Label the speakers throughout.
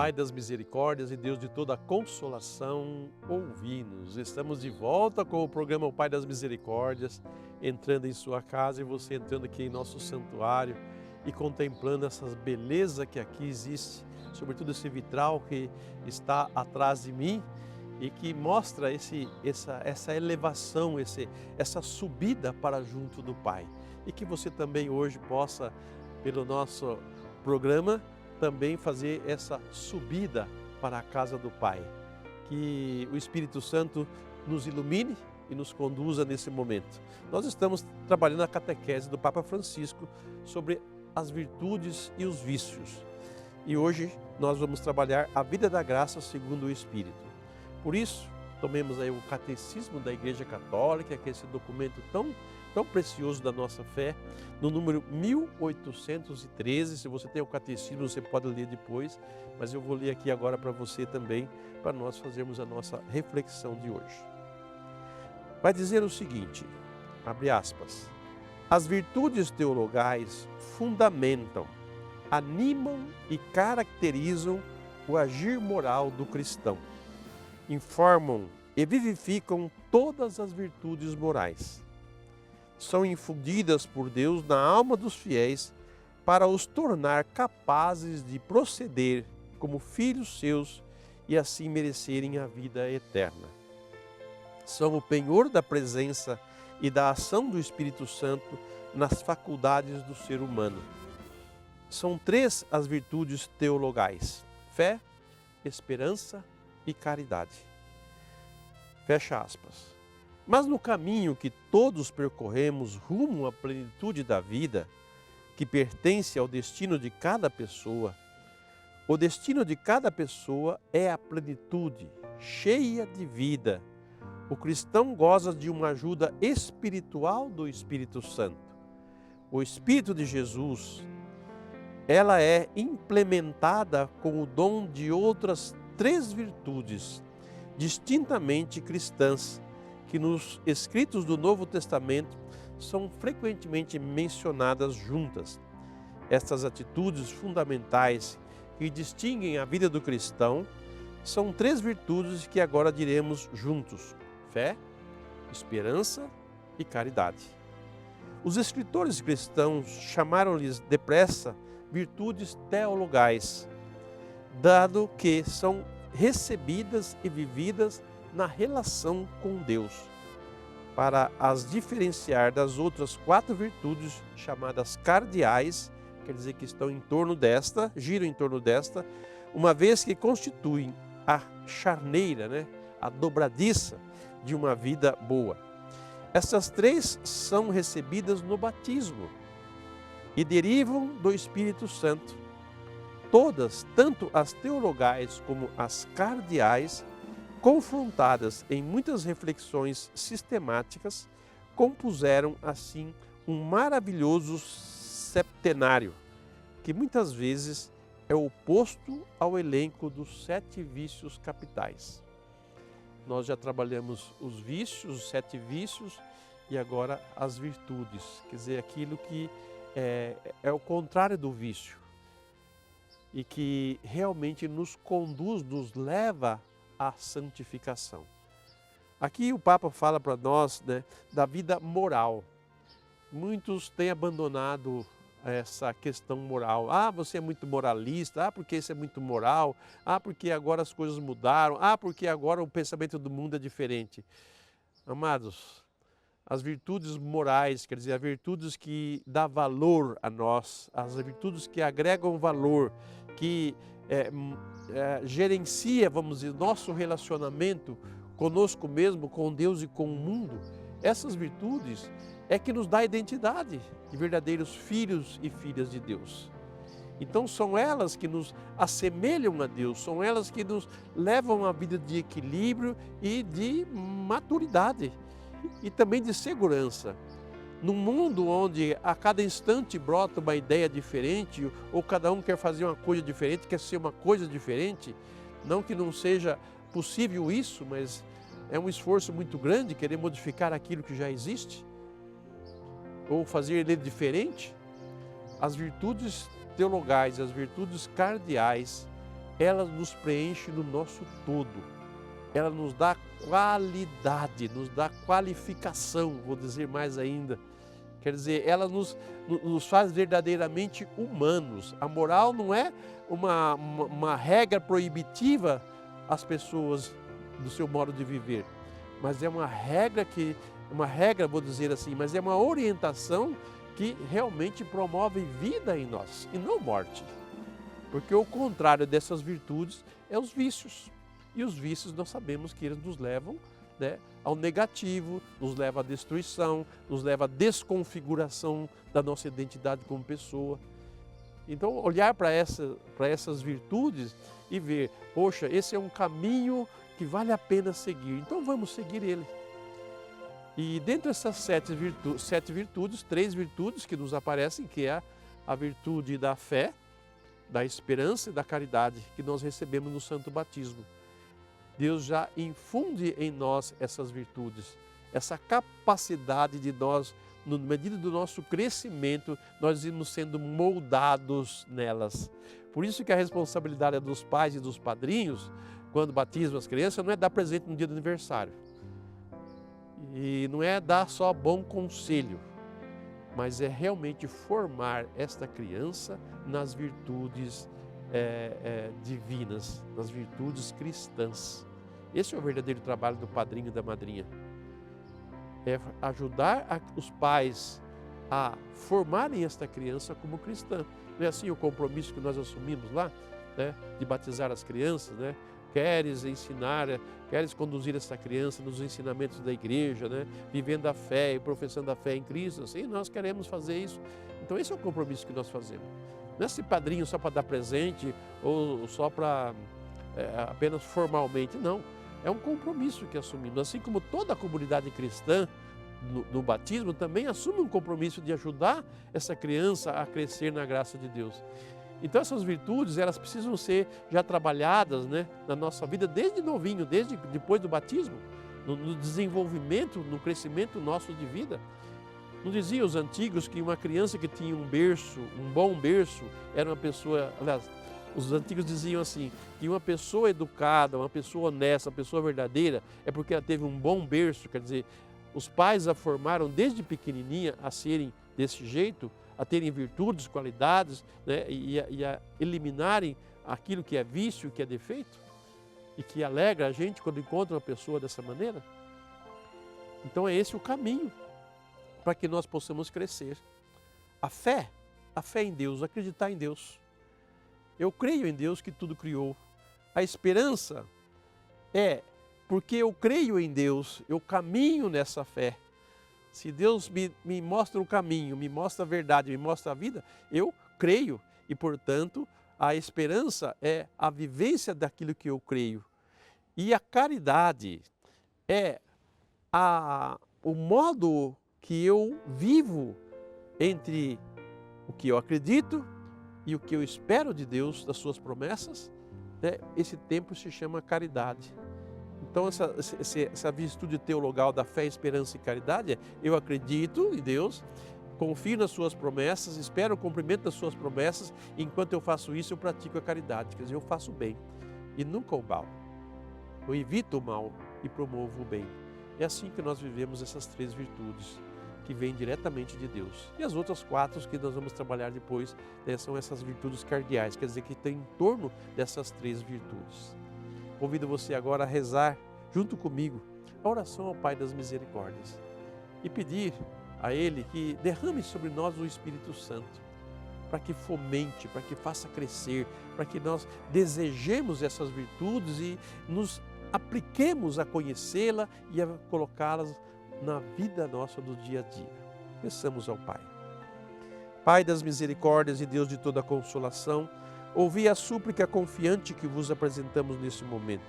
Speaker 1: Pai das misericórdias e Deus de toda a consolação, ouvi-nos. Estamos de volta com o programa O Pai das Misericórdias, entrando em sua casa e você entrando aqui em nosso santuário e contemplando essa beleza que aqui existe, sobretudo esse vitral que está atrás de mim e que mostra essa elevação, essa subida para junto do Pai. E que você também hoje possa, pelo nosso programa, também fazer essa subida para a casa do Pai. Que o Espírito Santo nos ilumine e nos conduza nesse momento. Nós estamos trabalhando a catequese do Papa Francisco sobre as virtudes e os vícios. E hoje nós vamos trabalhar a vida da graça segundo o Espírito. Por isso, tomemos aí o Catecismo da Igreja Católica, que é esse documento tão precioso da nossa fé, no número 1813. Se você tem o Catecismo, você pode ler depois, mas eu vou ler aqui agora para você também, para nós fazermos a nossa reflexão de hoje. Vai dizer o seguinte, abre aspas, as virtudes teologais fundamentam, animam e caracterizam o agir moral do cristão, informam e vivificam todas as virtudes morais. São infundidas por Deus na alma dos fiéis para os tornar capazes de proceder como filhos seus e assim merecerem a vida eterna. São o penhor da presença e da ação do Espírito Santo nas faculdades do ser humano. São três as virtudes teologais: fé, esperança e caridade. Fecha aspas. Mas no caminho que todos percorremos rumo à plenitude da vida, que pertence ao destino de cada pessoa, o destino de cada pessoa é a plenitude, cheia de vida. O cristão goza de uma ajuda espiritual do Espírito Santo. O Espírito de Jesus, ela é implementada com o dom de outras três virtudes, distintamente cristãs, que nos escritos do Novo Testamento são frequentemente mencionadas juntas. Estas atitudes fundamentais que distinguem a vida do cristão são três virtudes que agora diremos juntos: fé, esperança e caridade. Os escritores cristãos chamaram-lhes depressa virtudes teologais, dado que são recebidas e vividas na relação com Deus, para as diferenciar das outras quatro virtudes chamadas cardeais, quer dizer que estão em torno desta, giram em torno desta, uma vez que constituem a charneira, a dobradiça de uma vida boa. Essas três são recebidas no batismo e derivam do Espírito Santo. Todas, tanto as teologais como as cardeais, confrontadas em muitas reflexões sistemáticas, compuseram assim um maravilhoso septenário, que muitas vezes é oposto ao elenco dos 7 vícios capitais. Nós já trabalhamos os vícios, os 7 vícios, e agora as virtudes, quer dizer, aquilo que é o contrário do vício e que realmente nos conduz, nos leva à santificação. Aqui o Papa fala para nós, da vida moral. Muitos têm abandonado essa questão moral. Ah, você é muito moralista. Ah, porque isso é muito moral. Ah, porque agora as coisas mudaram. Ah, porque agora o pensamento do mundo é diferente. Amados, as virtudes morais, quer dizer, as virtudes que dão valor a nós, as virtudes que agregam valor, que gerencia, vamos dizer, nosso relacionamento conosco mesmo, com Deus e com o mundo, essas virtudes é que nos dá a identidade de verdadeiros filhos e filhas de Deus. Então são elas que nos assemelham a Deus, são elas que nos levam a vida de equilíbrio e de maturidade e também de segurança. Num mundo onde a cada instante brota uma ideia diferente, ou cada um quer fazer uma coisa diferente, quer ser uma coisa diferente, não que não seja possível isso, mas é um esforço muito grande querer modificar aquilo que já existe, ou fazer ele diferente. As virtudes teologais, as virtudes cardeais, ela nos preenche no nosso todo. Ela nos dá qualidade, nos dá qualificação, vou dizer mais ainda. Quer dizer, ela nos faz verdadeiramente humanos. A moral não é uma regra proibitiva às pessoas do seu modo de viver, mas é uma regra vou dizer assim, mas é uma orientação que realmente promove vida em nós e não morte. Porque o contrário dessas virtudes é os vícios. E os vícios nós sabemos que eles nos levam, né, ao negativo, nos leva à destruição, nos leva à desconfiguração da nossa identidade como pessoa. Então, olhar para essas virtudes e ver, poxa, esse é um caminho que vale a pena seguir, então vamos seguir ele. E dentre essas sete virtudes, 3 virtudes que nos aparecem, que é a virtude da fé, da esperança e da caridade, que nós recebemos no Santo Batismo. Deus já infunde em nós essas virtudes, essa capacidade de nós, na medida do nosso crescimento, nós irmos sendo moldados nelas. Por isso que a responsabilidade é dos pais e dos padrinhos, quando batizam as crianças, não é dar presente no dia do aniversário. E não é dar só bom conselho, mas é realmente formar esta criança nas virtudes divinas, nas virtudes cristãs. Esse é o verdadeiro trabalho do padrinho e da madrinha. É ajudar os pais a formarem esta criança como cristã. Não é assim o compromisso que nós assumimos lá, né, de batizar as crianças, né? Queres ensinar, queres conduzir essa criança nos ensinamentos da igreja, né? Vivendo a fé e professando a fé em Cristo, assim, nós queremos fazer isso. Então esse é o compromisso que nós fazemos. Não é esse padrinho só para dar presente ou só para apenas formalmente, não. É um compromisso que assumimos. Assim como toda a comunidade cristã no batismo também assume um compromisso de ajudar essa criança a crescer na graça de Deus. Então essas virtudes, elas precisam ser já trabalhadas, né, na nossa vida desde novinho, desde depois do batismo, no desenvolvimento, no crescimento nosso de vida. Não diziam os antigos que uma criança que tinha um berço, um bom berço, era uma pessoa, aliás, os antigos diziam assim, que uma pessoa educada, uma pessoa honesta, uma pessoa verdadeira, é porque ela teve um bom berço, quer dizer, os pais a formaram desde pequenininha a serem desse jeito, a terem virtudes, qualidades, né, e a eliminarem aquilo que é vício, que é defeito, e que alegra a gente quando encontra uma pessoa dessa maneira. Então é esse o caminho para que nós possamos crescer. A fé em Deus, acreditar em Deus. Eu creio em Deus que tudo criou. A esperança é porque eu creio em Deus, eu caminho nessa fé. Se Deus me mostra o caminho, me mostra a verdade, me mostra a vida, eu creio. E, portanto, a esperança é a vivência daquilo que eu creio. E a caridade é o modo que eu vivo entre o que eu acredito e o que eu espero de Deus, das suas promessas, né? Esse tempo se chama caridade. Então essa virtude teologal da fé, esperança e caridade é: eu acredito em Deus, confio nas suas promessas, espero o cumprimento das suas promessas, e enquanto eu faço isso eu pratico a caridade, quer dizer, eu faço o bem e nunca o mal. Eu evito o mal e promovo o bem. É assim que nós vivemos essas 3 virtudes, que vêm diretamente de Deus. E as outras 4 que nós vamos trabalhar depois, né, são essas virtudes cardeais, quer dizer, que estão em torno dessas 3 virtudes. Convido você agora a rezar junto comigo a oração ao Pai das Misericórdias e pedir a Ele que derrame sobre nós o Espírito Santo, para que fomente, para que faça crescer, para que nós desejemos essas virtudes e nos apliquemos a conhecê-la e a colocá-las na vida nossa do dia a dia. Peçamos ao Pai. Pai das misericórdias e Deus de toda consolação, ouvi a súplica confiante que vos apresentamos neste momento.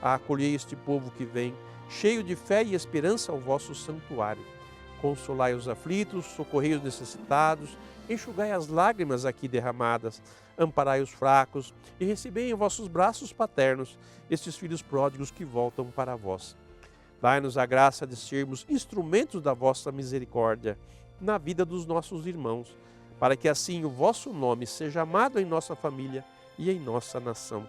Speaker 1: Acolhei este povo que vem, cheio de fé e esperança ao vosso santuário. Consolai os aflitos, socorrei os necessitados, enxugai as lágrimas aqui derramadas, amparai os fracos e recebei em vossos braços paternos estes filhos pródigos que voltam para vós. Dai-nos a graça de sermos instrumentos da vossa misericórdia na vida dos nossos irmãos, para que assim o vosso nome seja amado em nossa família e em nossa nação.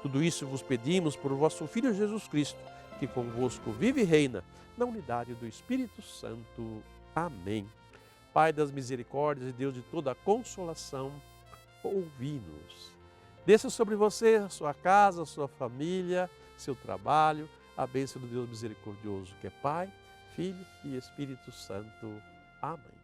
Speaker 1: Tudo isso vos pedimos por vosso Filho Jesus Cristo, que convosco vive e reina na unidade do Espírito Santo. Amém. Pai das misericórdias e Deus de toda a consolação, ouvi-nos. Desça sobre você, a sua casa, a sua família, seu trabalho, a bênção do Deus misericordioso, que é Pai, Filho e Espírito Santo. Amém.